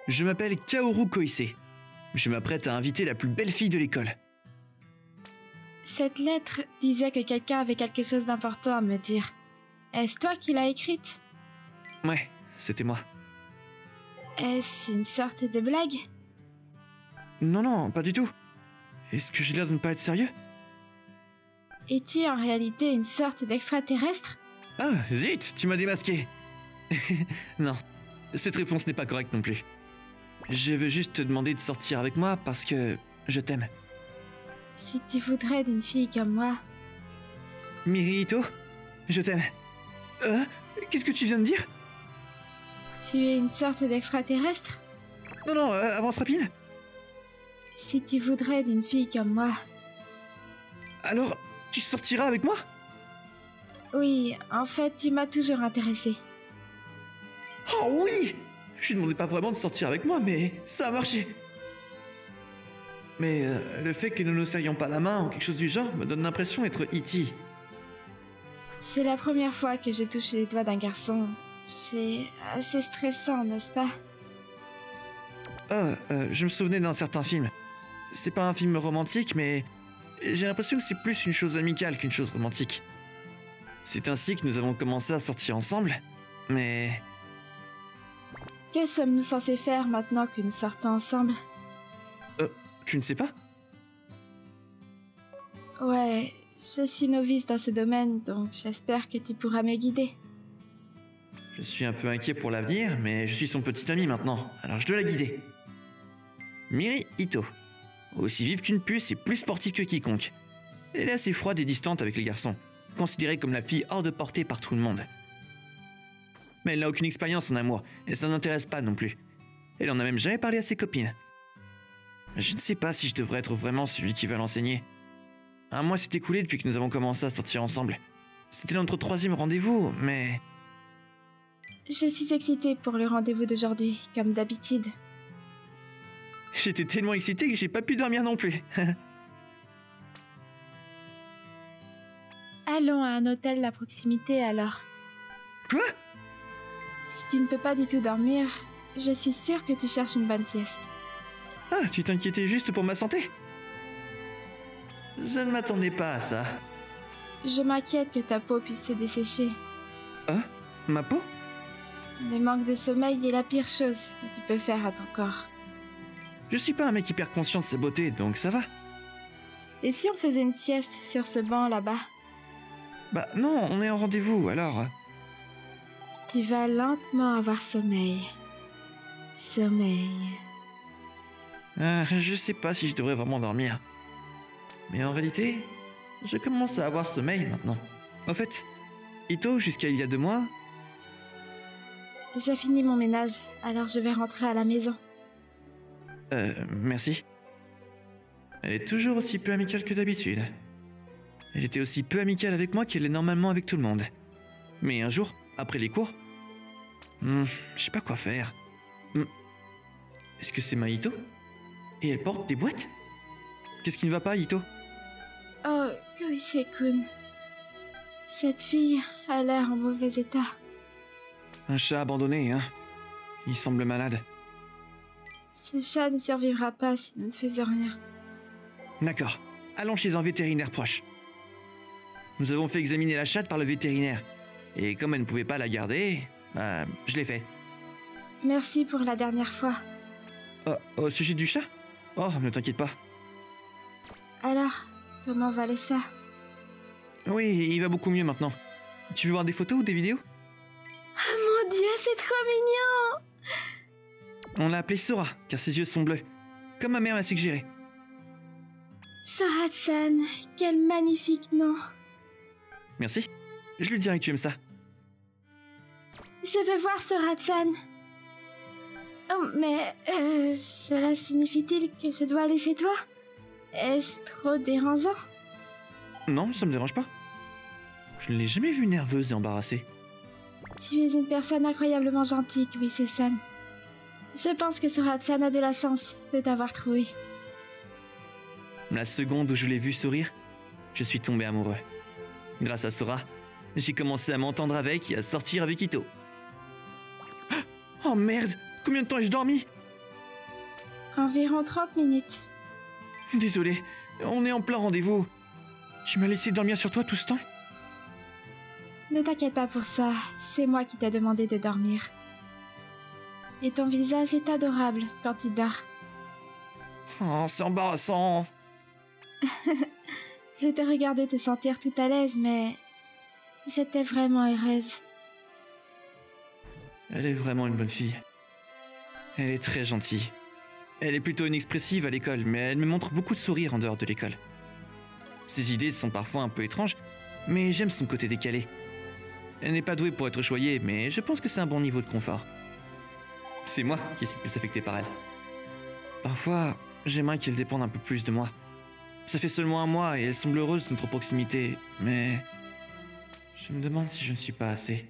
Je m'appelle Kaoru Koise. Je m'apprête à inviter la plus belle fille de l'école. Cette lettre disait que quelqu'un avait quelque chose d'important à me dire. Est-ce toi qui l'as écrite? Ouais, c'était moi. Est-ce une sorte de blague? Non, pas du tout. Est-ce que j'ai l'air de ne pas être sérieux? Es-tu en réalité une sorte d'extraterrestre? Ah, zut, tu m'as démasqué. Non, cette réponse n'est pas correcte non plus. Je veux juste te demander de sortir avec moi parce que je t'aime. Si tu voudrais d'une fille comme moi... Miri Ito, je t'aime. Qu'est-ce que tu viens de dire? Tu es une sorte d'extraterrestre? Non, avance rapide. Si tu voudrais d'une fille comme moi... Alors, tu sortiras avec moi? Oui, en fait, tu m'as toujours intéressée. Oh oui! Je lui demandais pas vraiment de sortir avec moi, mais ça a marché. Mais le fait que nous ne serrions pas la main ou quelque chose du genre me donne l'impression d'être E.T. C'est la première fois que je touche les doigts d'un garçon. C'est assez stressant, n'est-ce pas? Je me souvenais d'un certain film. C'est pas un film romantique, mais j'ai l'impression que c'est plus une chose amicale qu'une chose romantique. C'est ainsi que nous avons commencé à sortir ensemble, mais... Que sommes-nous censés faire maintenant que nous sortons ensemble? Tu ne sais pas? Ouais, je suis novice dans ce domaine, donc j'espère que tu pourras me guider. Je suis un peu inquiet pour l'avenir, mais je suis son petit ami maintenant, alors je dois la guider. Miri Ito. Aussi vive qu'une puce et plus sportive que quiconque. Elle est assez froide et distante avec les garçons, considérée comme la fille hors de portée par tout le monde. Mais elle n'a aucune expérience en amour, et ça n'intéresse pas non plus. Elle en a même jamais parlé à ses copines. Je ne sais pas si je devrais être vraiment celui qui va l'enseigner. Un mois s'est écoulé depuis que nous avons commencé à sortir ensemble. C'était notre 3e rendez-vous, mais... Je suis excitée pour le rendez-vous d'aujourd'hui, comme d'habitude. J'étais tellement excité que j'ai pas pu dormir non plus. Allons à un hôtel à proximité alors. Quoi? Si tu ne peux pas du tout dormir, je suis sûre que tu cherches une bonne sieste. Ah, tu t'inquiétais juste pour ma santé? Je ne m'attendais pas à ça. Je m'inquiète que ta peau puisse se dessécher. Hein? Ma peau? Le manque de sommeil est la pire chose que tu peux faire à ton corps. Je suis pas un mec hyper conscient de sa beauté, donc ça va. Et si on faisait une sieste sur ce banc là-bas? Bah non, on est en rendez-vous, alors... Tu vas lentement avoir sommeil. Sommeil. Je sais pas si je devrais vraiment dormir. Mais en réalité, je commence à avoir sommeil maintenant. En fait, Ito, jusqu'à il y a 2 mois... J'ai fini mon ménage, alors je vais rentrer à la maison. Merci. Elle est toujours aussi peu amicale que d'habitude. Elle était aussi peu amicale avec moi qu'elle est normalement avec tout le monde. Mais un jour, après les cours... je sais pas quoi faire. Est-ce que c'est ma Ito? Et elle porte des boîtes? Qu'est-ce qui ne va pas, Ito? Oh, Koise-kun. Cette fille a l'air en mauvais état. Un chat abandonné, hein? Il semble malade. Ce chat ne survivra pas si nous ne faisons rien. D'accord. Allons chez un vétérinaire proche. Nous avons fait examiner la chatte par le vétérinaire. Et comme elle ne pouvait pas la garder, je l'ai fait. Merci pour la dernière fois. Au sujet du chat? Oh, ne t'inquiète pas. Alors, comment va le chat? Oui, il va beaucoup mieux maintenant. Tu veux voir des photos ou des vidéos? Oh mon Dieu, c'est trop mignon! On l'a appelé Sora, car ses yeux sont bleus. Comme ma mère m'a suggéré. Sora-chan, quel magnifique nom! Merci. Je lui dirai que tu aimes ça. Je veux voir Sora-chan. Oh, mais cela signifie-t-il que je dois aller chez toi? Est-ce trop dérangeant? Non, ça me dérange pas. Je ne l'ai jamais vue nerveuse et embarrassée. Tu es une personne incroyablement gentille, Koise-san. Je pense que Sora-chan a de la chance de t'avoir trouvé. La seconde où je l'ai vue sourire, je suis tombé amoureux. Grâce à Sora, j'ai commencé à m'entendre avec et à sortir avec Ito. Oh merde! Combien de temps ai-je dormi? Environ 30 minutes. Désolé, on est en plein rendez-vous. Tu m'as laissé dormir sur toi tout ce temps? Ne t'inquiète pas pour ça, c'est moi qui t'ai demandé de dormir. Et ton visage est adorable quand tu dors. Oh, c'est embarrassant. Je t'ai regardé te sentir tout à l'aise, mais j'étais vraiment heureuse. Elle est vraiment une bonne fille. Elle est très gentille. Elle est plutôt inexpressive à l'école, mais elle me montre beaucoup de sourires en dehors de l'école. Ses idées sont parfois un peu étranges, mais j'aime son côté décalé. Elle n'est pas douée pour être choyée, mais je pense que c'est un bon niveau de confort. C'est moi qui suis plus affecté par elle. Parfois, j'aimerais qu'elle dépende un peu plus de moi. Ça fait seulement un mois et elle semble heureuse de notre proximité, mais... je me demande si je ne suis pas assez.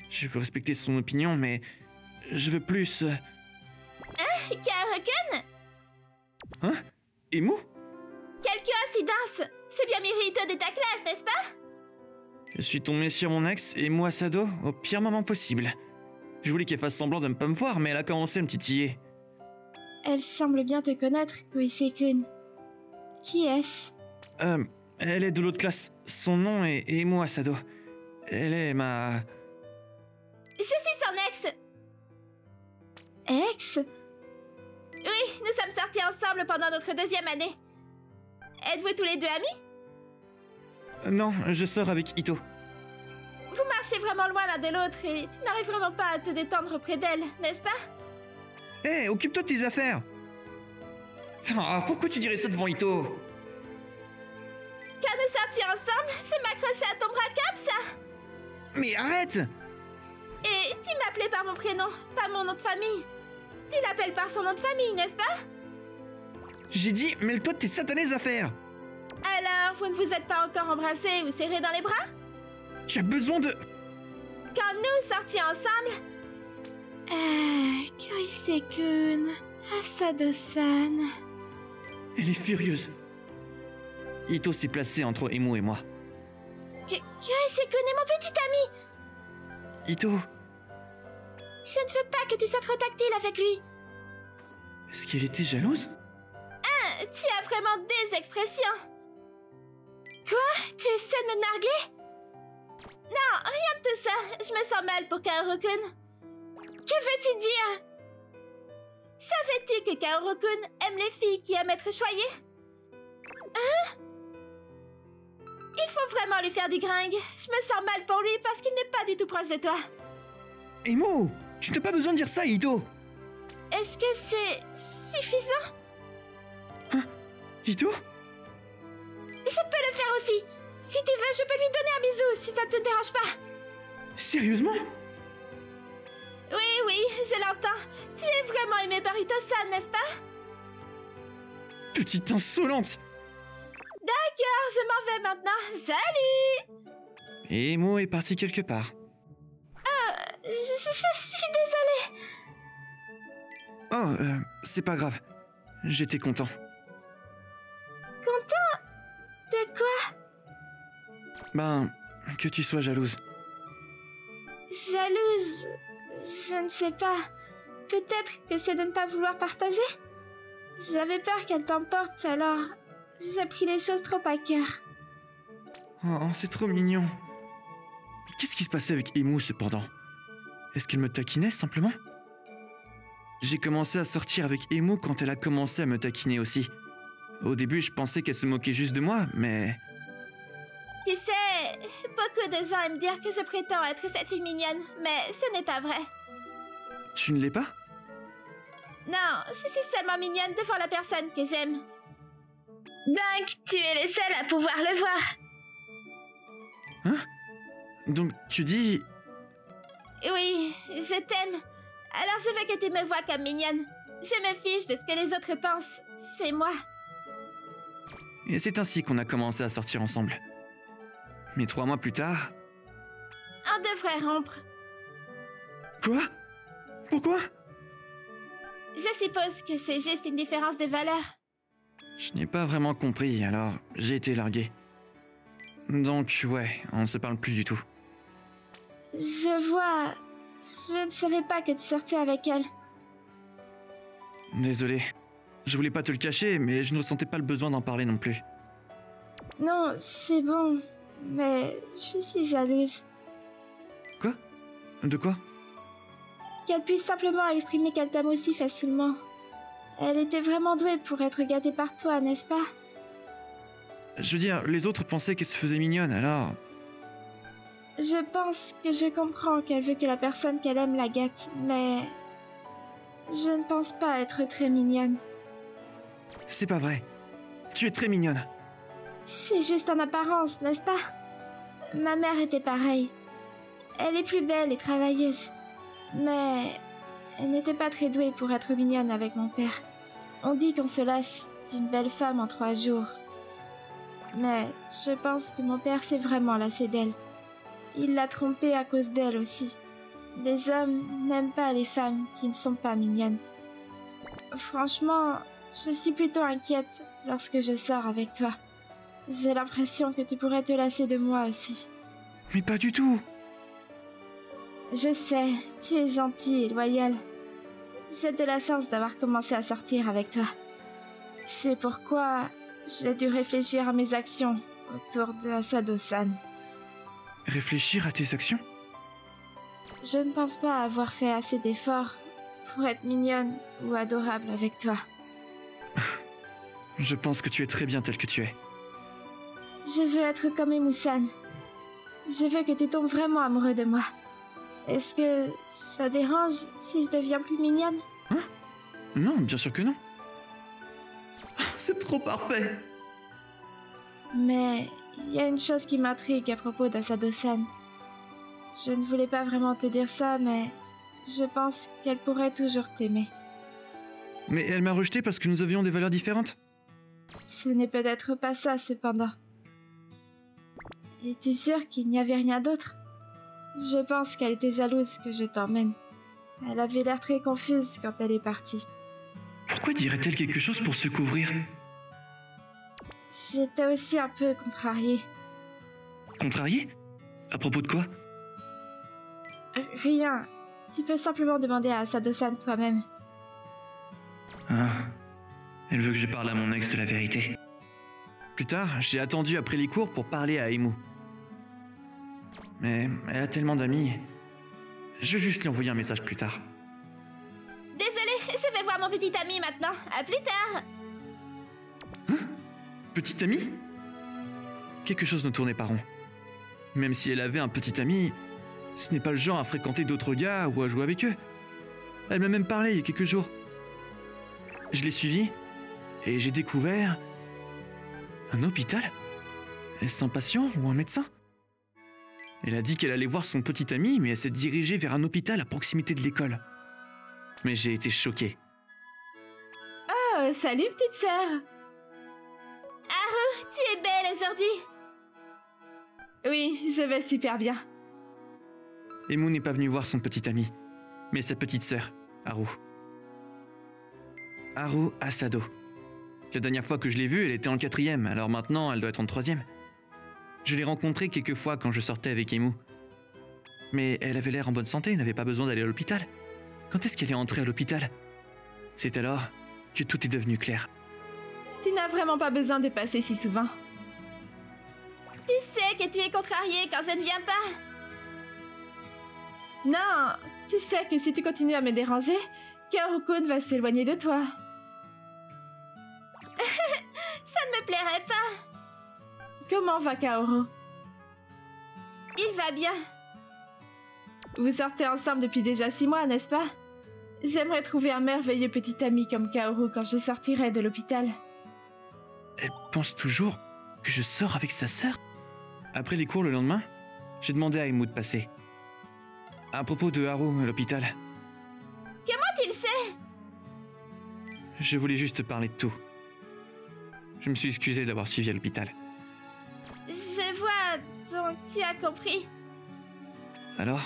Je veux respecter son opinion, mais... je veux plus... Kaoru-kun? Hein? Emu? Quelle coïncidence! C'est bien Mirito de ta classe, n'est-ce pas? Je suis tombé sur mon ex, Emu Asado, au pire moment possible. Je voulais qu'elle fasse semblant de ne pas me voir, mais elle a commencé à me titiller. Elle semble bien te connaître, Koisei-kun. Qui est-ce? Elle est de l'autre classe. Son nom est Emu Asado. Elle est ma... Je suis son ex! Ex? Oui, nous sommes sortis ensemble pendant notre 2e année. Êtes-vous tous les deux amis? Non, je sors avec Ito. Vous marchez vraiment loin l'un de l'autre et tu n'arrives vraiment pas à te détendre auprès d'elle, n'est-ce pas? Hé, occupe-toi de tes affaires. Ah, pourquoi tu dirais ça devant Ito? Quand nous sortions ensemble, je m'accrochais à ton bras comme ça. Mais arrête! Et tu m'appelais par mon prénom, pas mon nom de famille. Tu l'appelles par son nom de famille, n'est-ce pas? J'ai dit, mêle-toi de tes satanées affaires. Alors, vous ne vous êtes pas encore embrassés ou serrés dans les bras? Tu as besoin de... Quand nous sortions ensemble... Koisei-kun, Asado-san... Elle est furieuse. Ito s'est placé entre Emu et moi. Koisei-kun est mon petit ami. Ito, Je ne veux pas que tu sois trop tactile avec lui. est-ce qu'elle était jalouse? Tu as vraiment des expressions. Quoi? Tu essaies de me narguer? Non, rien de tout ça. Je me sens mal pour Kaoru-kun. Que veux-tu dire? Savais-tu que Kaoru-kun aime les filles qui aiment être choyées? Hein? Il faut vraiment lui faire du gringue. Je me sens mal pour lui parce qu'il n'est pas du tout proche de toi. Emu, tu n'as pas besoin de dire ça, Ito. Est-ce que c'est suffisant? Ito? Je peux le faire aussi. Si tu veux, je peux lui donner un bisou si ça te dérange pas. Sérieusement? Oui, je l'entends. Tu es vraiment aimé par Ito-san, n'est-ce pas? Petite insolente! D'accord, je m'en vais maintenant. Salut! Emu est parti quelque part. Je suis désolée. Oh, c'est pas grave. J'étais content. Content? De quoi? Ben, que tu sois jalouse. Jalouse? Je ne sais pas. Peut-être que c'est de ne pas vouloir partager? J'avais peur qu'elle t'emporte, alors j'ai pris les choses trop à cœur. Oh, c'est trop mignon. Mais qu'est-ce qui se passait avec Emu, cependant? Est-ce qu'elle me taquinait, simplement? J'ai commencé à sortir avec Emu quand elle a commencé à me taquiner aussi. Au début, je pensais qu'elle se moquait juste de moi, mais... Tu sais, beaucoup de gens aiment dire que je prétends être cette fille mignonne, mais ce n'est pas vrai. Tu ne l'es pas? Non, je suis seulement mignonne devant la personne que j'aime. Donc, tu es le seul à pouvoir le voir. Hein? Donc, tu dis... Oui, je t'aime. Alors je veux que tu me vois comme mignonne. Je me fiche de ce que les autres pensent. C'est moi. Et c'est ainsi qu'on a commencé à sortir ensemble. Mais 3 mois plus tard... On devrait rompre. Quoi? Pourquoi? Je suppose que c'est juste une différence de valeur. Je n'ai pas vraiment compris, alors j'ai été largué. Donc, ouais, on ne se parle plus du tout. Je vois... Je ne savais pas que tu sortais avec elle. Désolé. Je voulais pas te le cacher, mais je ne ressentais pas le besoin d'en parler non plus. Non, c'est bon, mais je suis jalouse. Quoi? De quoi? Qu'elle puisse simplement exprimer qu'elle t'aime aussi facilement. Elle était vraiment douée pour être gâtée par toi, n'est-ce pas? Je veux dire, les autres pensaient qu'elle se faisait mignonne, alors... Je pense que je comprends qu'elle veut que la personne qu'elle aime la gâte, mais... je ne pense pas être très mignonne. C'est pas vrai. Tu es très mignonne. C'est juste en apparence, n'est-ce pas? Ma mère était pareille. Elle est plus belle et travailleuse. Mais... elle n'était pas très douée pour être mignonne avec mon père. On dit qu'on se lasse d'une belle femme en 3 jours. Mais je pense que mon père s'est vraiment lassé d'elle. Il l'a trompée à cause d'elle aussi. Les hommes n'aiment pas les femmes qui ne sont pas mignonnes. Franchement, je suis plutôt inquiète lorsque je sors avec toi. J'ai l'impression que tu pourrais te lasser de moi aussi. Mais pas du tout. Je sais, tu es gentil et loyal. J'ai de la chance d'avoir commencé à sortir avec toi. C'est pourquoi j'ai dû réfléchir à mes actions autour de Asado-san. Réfléchir à tes actions? Je ne pense pas avoir fait assez d'efforts pour être mignonne ou adorable avec toi. Je pense que tu es très bien tel que tu es. Je veux être comme Emu-san. Je veux que tu tombes vraiment amoureux de moi. Est-ce que ça dérange si je deviens plus mignonne? Hein? Non, bien sûr que non. C'est trop parfait. Mais il y a une chose qui m'intrigue à propos d'Asado-san. Je ne voulais pas vraiment te dire ça, mais je pense qu'elle pourrait toujours t'aimer. Mais elle m'a rejeté parce que nous avions des valeurs différentes. Ce n'est peut-être pas ça, cependant. Es-tu sûre qu'il n'y avait rien d'autre? Je pense qu'elle était jalouse que je t'emmène. Elle avait l'air très confuse quand elle est partie. Pourquoi dirait-elle quelque chose pour se couvrir? J'étais aussi un peu contrariée. Contrariée? À propos de quoi? Rien. Tu peux simplement demander à Asado-san toi-même. Ah. Elle veut que je parle à mon ex de la vérité. Plus tard, j'ai attendu après les cours pour parler à Emu. Mais elle a tellement d'amis. Je vais juste lui envoyer un message plus tard. Désolée, je vais voir mon petit ami maintenant. À plus tard. Petite amie? Quelque chose ne tournait pas rond. Même si elle avait un petit ami, ce n'est pas le genre à fréquenter d'autres gars ou à jouer avec eux. Elle m'a même parlé il y a quelques jours. Je l'ai suivie et j'ai découvert... un hôpital? Est-ce un patient ou un médecin? Elle a dit qu'elle allait voir son petit ami, mais elle s'est dirigée vers un hôpital à proximité de l'école. Mais j'ai été choqué. Oh, salut petite sœur. Haru, tu es belle aujourd'hui. Oui, je vais super bien. Emu n'est pas venue voir son petit ami, mais sa petite sœur, Haru. Haru Asado. La dernière fois que je l'ai vue, elle était en 4e, alors maintenant elle doit être en 3e. Je l'ai rencontrée quelques fois quand je sortais avec Emu. Mais elle avait l'air en bonne santé, n'avait pas besoin d'aller à l'hôpital. Quand est-ce qu'elle est entrée à l'hôpital? C'est alors que tout est devenu clair. Tu n'as vraiment pas besoin de passer si souvent. Tu sais que tu es contrariée quand je ne viens pas. Non, tu sais que si tu continues à me déranger, Kaoru-kun va s'éloigner de toi. Ça ne me plairait pas. Comment va Kaoru? Il va bien. Vous sortez ensemble depuis déjà 6 mois, n'est-ce pas? J'aimerais trouver un merveilleux petit ami comme Kaoru quand je sortirai de l'hôpital. Elle pense toujours que je sors avec sa sœur? Après les cours le lendemain, j'ai demandé à Emu de passer. À propos de Haru à l'hôpital. Comment tu le sais? Je voulais juste te parler de tout. Je me suis excusé d'avoir suivi à l'hôpital. Je vois, donc tu as compris. Alors,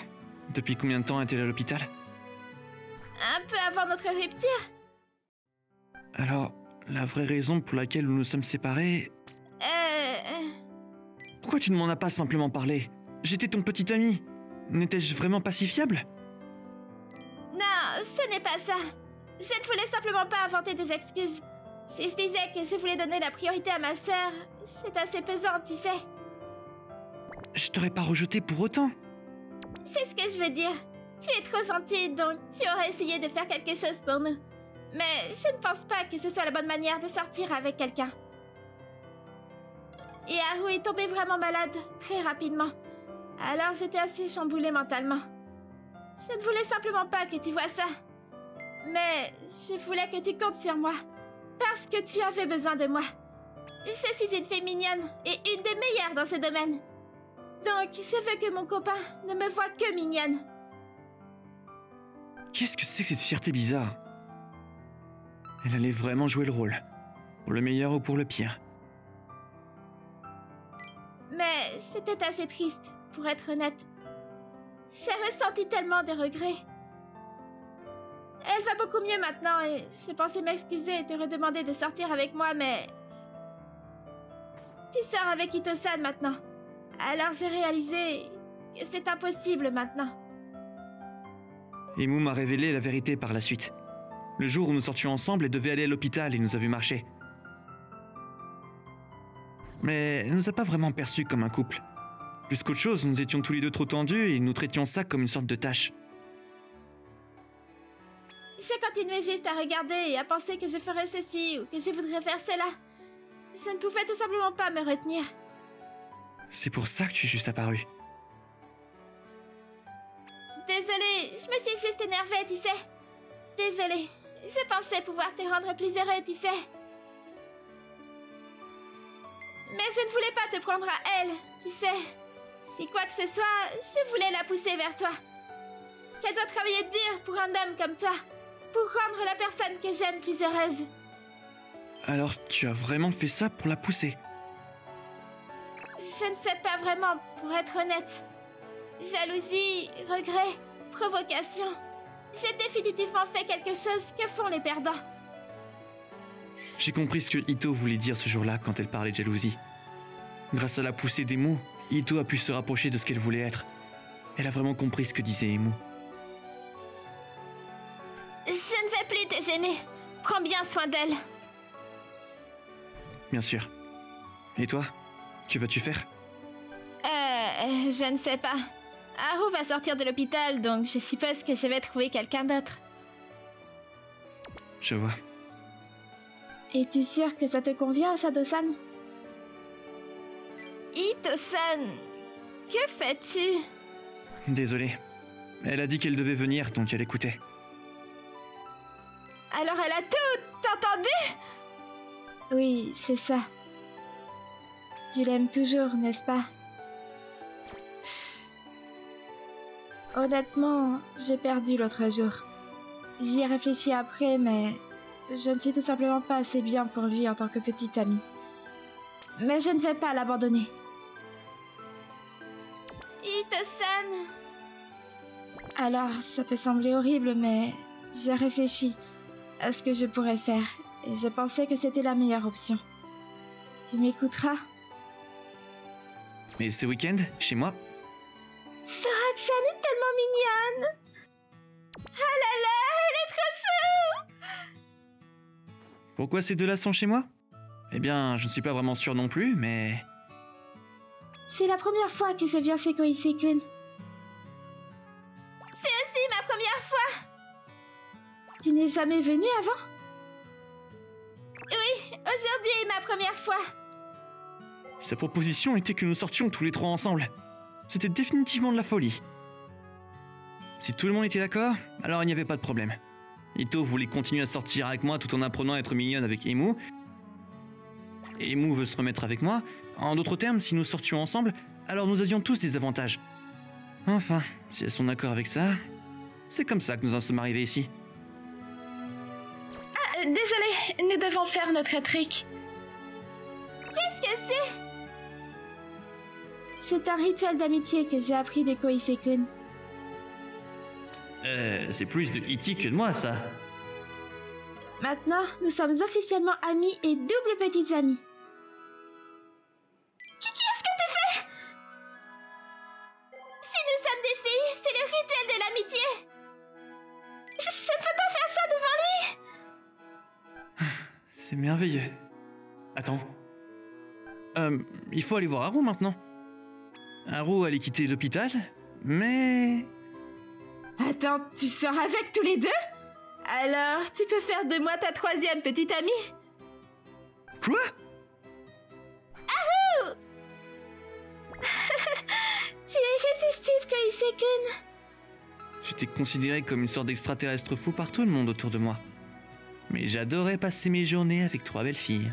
depuis combien de temps est-elle à l'hôpital? Un peu avant notre rupture. Alors, la vraie raison pour laquelle nous nous sommes séparés... Pourquoi tu ne m'en as pas simplement parlé? J'étais ton petit ami. N'étais-je vraiment pas si fiable? Non, ce n'est pas ça. Je ne voulais simplement pas inventer des excuses. Si je disais que je voulais donner la priorité à ma sœur, c'est assez pesant, tu sais. Je t'aurais pas rejeté pour autant. C'est ce que je veux dire. Tu es trop gentille, donc tu aurais essayé de faire quelque chose pour nous. Mais je ne pense pas que ce soit la bonne manière de sortir avec quelqu'un. Et Haru est tombé vraiment malade, très rapidement. Alors j'étais assez chamboulée mentalement. Je ne voulais simplement pas que tu vois ça. Mais je voulais que tu comptes sur moi. Parce que tu avais besoin de moi. Je suis une fille mignonne et une des meilleures dans ce domaine. Donc, je veux que mon copain ne me voie que mignonne. Qu'est-ce que c'est que cette fierté bizarre? Elle allait vraiment jouer le rôle. Pour le meilleur ou pour le pire. Mais c'était assez triste, pour être honnête. J'ai ressenti tellement de regrets. Elle va beaucoup mieux maintenant et je pensais m'excuser et te redemander de sortir avec moi, mais... Tu sors avec Ito-san maintenant. Alors j'ai réalisé que c'est impossible maintenant. Emu m'a révélé la vérité par la suite. Le jour où nous sortions ensemble, elle devait aller à l'hôpital et nous a vu marcher. Mais elle nous a pas vraiment perçus comme un couple. Plus qu'autre chose, nous étions tous les deux trop tendus et nous traitions ça comme une sorte de tâche. J'ai continué juste à regarder et à penser que je ferais ceci ou que je voudrais faire cela. Je ne pouvais tout simplement pas me retenir. C'est pour ça que tu es juste apparu. Désolée, je me suis juste énervée, tu sais. Désolée, je pensais pouvoir te rendre plus heureux, tu sais. Mais je ne voulais pas te prendre à elle, tu sais. Si quoi que ce soit, je voulais la pousser vers toi. Qu'elle doit travailler dur pour un homme comme toi, pour rendre la personne que j'aime plus heureuse. Alors tu as vraiment fait ça pour la pousser? Je ne sais pas vraiment, pour être honnête. Jalousie, regret, provocation. J'ai définitivement fait quelque chose que font les perdants. J'ai compris ce que Ito voulait dire ce jour-là quand elle parlait de jalousie. Grâce à la poussée d'Emu, Ito a pu se rapprocher de ce qu'elle voulait être. Elle a vraiment compris ce que disait Emu. Je ne vais plus te gêner. Prends bien soin d'elle. Bien sûr. Et toi? Que vas-tu faire? Je ne sais pas. Haru va sortir de l'hôpital, donc je suppose que je vais trouver quelqu'un d'autre. Je vois. Es-tu sûr que ça te convient, Sado-san? Ito-san, que fais-tu? Désolé. Elle a dit qu'elle devait venir, donc elle écoutait. Alors elle a tout entendu? Oui, c'est ça. Tu l'aimes toujours, n'est-ce pas? Honnêtement, j'ai perdu l'autre jour. J'y ai réfléchi après, mais je ne suis tout simplement pas assez bien pour lui en tant que petite amie. Mais je ne vais pas l'abandonner. Ito-san. Alors, ça peut sembler horrible, mais j'ai réfléchi à ce que je pourrais faire, et je pensais que c'était la meilleure option. Tu m'écouteras? Mais ce week-end, chez moi? Sora-chan est tellement mignonne! Ah là là, elle est trop chou! Pourquoi ces deux-là sont chez moi? Eh bien, je ne suis pas vraiment sûr non plus, mais... C'est la première fois que je viens chez Koisei-kun. C'est aussi ma première fois! Tu n'es jamais venu avant? Oui, aujourd'hui est ma première fois. Sa proposition était que nous sortions tous les trois ensemble. C'était définitivement de la folie. Si tout le monde était d'accord, alors il n'y avait pas de problème. Ito voulait continuer à sortir avec moi tout en apprenant à être mignonne avec Emu. Emu veut se remettre avec moi. En d'autres termes, si nous sortions ensemble, alors nous avions tous des avantages. Enfin, si elles sont d'accord avec ça, c'est comme ça que nous en sommes arrivés ici. Ah, désolé, nous devons faire notre trick. Qu'est-ce que c'est? C'est un rituel d'amitié que j'ai appris de Koisei-kun. C'est plus de Iti que de moi, ça. Maintenant, nous sommes officiellement amis et double petites amies. Qu'est-ce que tu fais? Si nous sommes des filles, c'est le rituel de l'amitié. Je ne peux pas faire ça devant lui. C'est merveilleux. Attends. Il faut aller voir Haru maintenant. Haru allait quitter l'hôpital, mais... Attends, tu sors avec tous les deux? Alors, tu peux faire de moi ta troisième petite amie? Quoi? Tu es irrésistible, Koisei-kun. J'étais considéré comme une sorte d'extraterrestre fou par tout le monde autour de moi. Mais j'adorais passer mes journées avec trois belles filles.